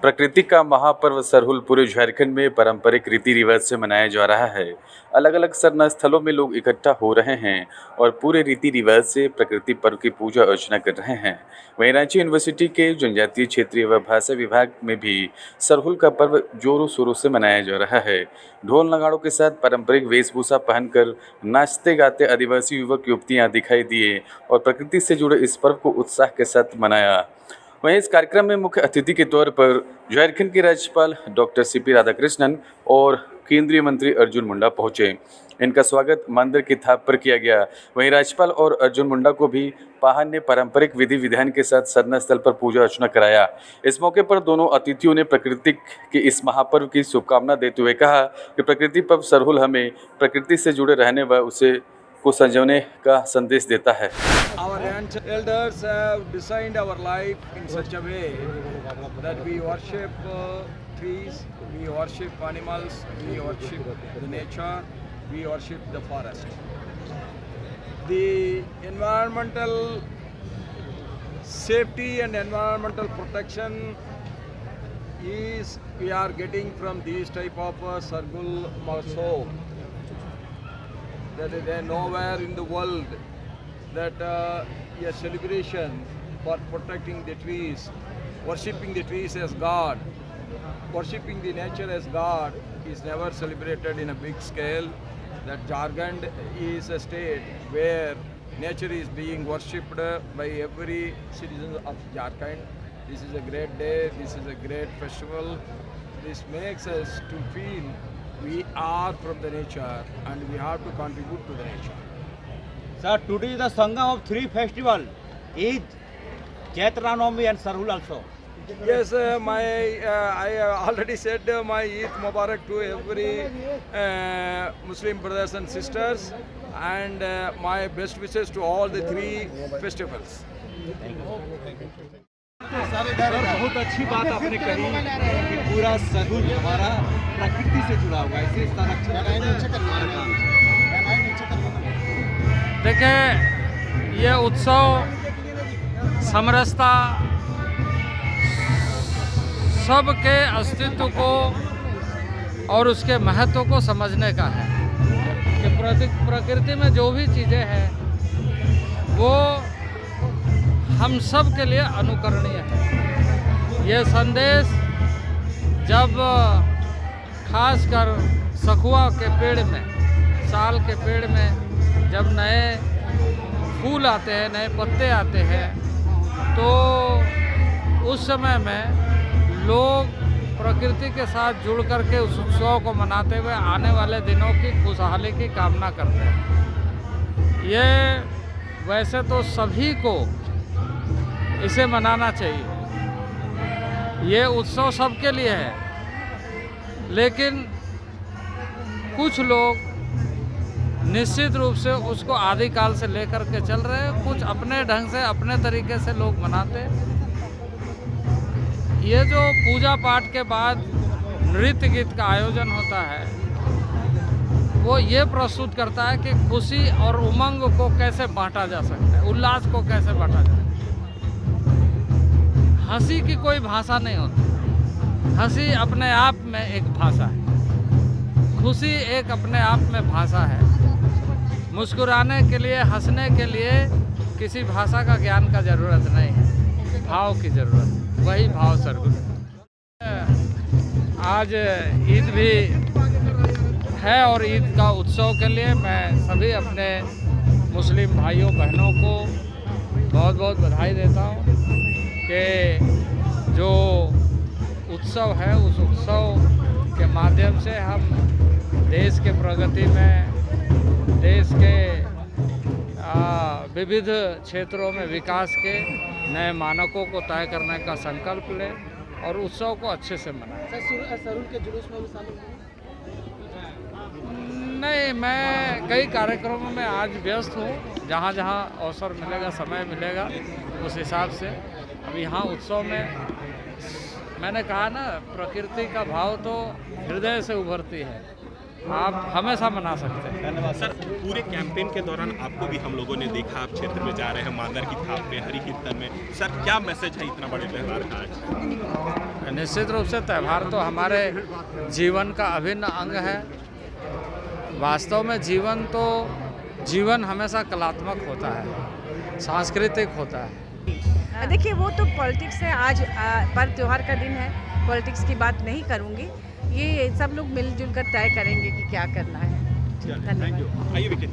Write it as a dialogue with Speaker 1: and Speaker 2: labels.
Speaker 1: प्रकृति का महापर्व सरहुल पूरे झारखंड में पारंपरिक रीति रिवाज से मनाया जा रहा है। अलग अलग सरना स्थलों में लोग इकट्ठा हो रहे हैं और पूरे रीति रिवाज से प्रकृति पर्व की पूजा अर्चना कर रहे हैं। वहीं रांची यूनिवर्सिटी के जनजातीय क्षेत्रीय व भाषा विभाग में भी सरहुल का पर्व जोरों शोरों से मनाया जा रहा है। ढोल नगाड़ों के साथ पारंपरिक वेशभूषा पहनकर नाचते गाते आदिवासी युवक युवतियाँ दिखाई दिए और प्रकृति से जुड़े इस पर्व को उत्साह के साथ मनाया। वहीं इस कार्यक्रम में मुख्य अतिथि के तौर पर झारखंड के राज्यपाल डॉक्टर सीपी राधाकृष्णन और केंद्रीय मंत्री अर्जुन मुंडा पहुंचे। इनका स्वागत मंदिर की थाप पर किया गया। वहीं राज्यपाल और अर्जुन मुंडा को भी पाहन ने पारंपरिक विधि विधान के साथ सरना स्थल पर पूजा अर्चना कराया। इस मौके पर दोनों अतिथियों ने प्रकृति के इस महापर्व की शुभकामना देते हुए कहा कि प्रकृति पर्व सरहुल हमें प्रकृति से जुड़े रहने व उसे को संजोने का संदेश देता है।
Speaker 2: Our elders have designed our life in such a way that we worship trees, we worship animals, we worship the nature, we worship the forest. The environmental safety and environmental protection is we are getting from these type of Sargul Mahotsav. That there nowhere in the world that a celebration for protecting the trees, worshipping the trees as God, worshipping the nature as God is never celebrated in a big scale. That Jharkhand is a state where nature is being worshipped by every citizen of Jharkhand. This is a great day, this is a great festival. This makes us to feel we are from the nature and we have to contribute to the nature.
Speaker 3: Sir, today is the Sangam of three festivals, Eid, Chaitra Navami and Sarhul also.
Speaker 2: Yes, I already said my Eid Mubarak to every Muslim brothers and sisters and my best wishes to all the three festivals.
Speaker 3: Sir बहुत अच्छी बात आपने कही कि पूरा सरहुल हमारा प्रकृति से जुड़ा हुआ है, इसे संरक्षण करना।
Speaker 4: देखिए, ये उत्सव समरसता सबके अस्तित्व को और उसके महत्व को समझने का है कि प्रकृति में जो भी चीज़ें हैं वो हम सब के लिए अनुकरणीय है। ये संदेश जब खासकर सखुआ के पेड़ में, साल के पेड़ में जब नए फूल आते हैं, नए पत्ते आते हैं, तो उस समय में लोग प्रकृति के साथ जुड़ करके उस उत्सव को मनाते हुए आने वाले दिनों की खुशहाली की कामना करते हैं। ये वैसे तो सभी को इसे मनाना चाहिए, ये उत्सव सबके लिए है, लेकिन कुछ लोग निश्चित रूप से उसको आदिकाल से लेकर के चल रहे हैं, कुछ अपने ढंग से अपने तरीके से लोग मनाते। ये जो पूजा पाठ के बाद नृत्य गीत का आयोजन होता है वो ये प्रस्तुत करता है कि खुशी और उमंग को कैसे बांटा जा सकता है, उल्लास को कैसे बांटा जाए। हंसी की कोई भाषा नहीं होती, हंसी अपने आप में एक भाषा है, खुशी एक अपने आप में भाषा है। मुस्कुराने के लिए, हंसने के लिए किसी भाषा का ज्ञान का ज़रूरत नहीं है, भाव की ज़रूरत, वही भाव सरगुण। आज ईद भी है और ईद का उत्सव के लिए मैं सभी अपने मुस्लिम भाइयों बहनों को बहुत बहुत बधाई देता हूँ कि जो उत्सव है उस उत्सव के माध्यम से हम देश के प्रगति में, देश के विविध क्षेत्रों में विकास के नए मानकों को तय करने का संकल्प लें और उत्सव को अच्छे से मनाएं।
Speaker 3: सरहुल के जुलूस में भी शामिल
Speaker 4: नहीं, मैं कई कार्यक्रमों में आज व्यस्त हूँ, जहाँ जहाँ अवसर मिलेगा, समय मिलेगा, उस हिसाब से। अब यहाँ उत्सव में मैंने कहा ना, प्रकृति का भाव तो हृदय से उभरती है, आप हमेशा मना सकते हैं।
Speaker 3: धन्यवाद
Speaker 5: सर, पूरे कैंपेन के दौरान आपको भी हम लोगों ने देखा, आप क्षेत्र में जा रहे हैं, मांदर की थाप पे, हरि कीर्तन में। सर, क्या मैसेज है इतना बड़े त्यौहार का आज?
Speaker 4: निश्चित रूप से त्यौहार तो हमारे जीवन का अभिन्न अंग है। वास्तव में जीवन हमेशा कलात्मक होता है, सांस्कृतिक होता है।
Speaker 6: देखिए वो तो पॉलिटिक्स है, आज पर्व त्योहार का दिन है, पॉलिटिक्स की बात नहीं करूँगी। ये सब लोग मिलजुल कर तय करेंगे कि क्या करना है।
Speaker 5: Thank you. आइए विकेट।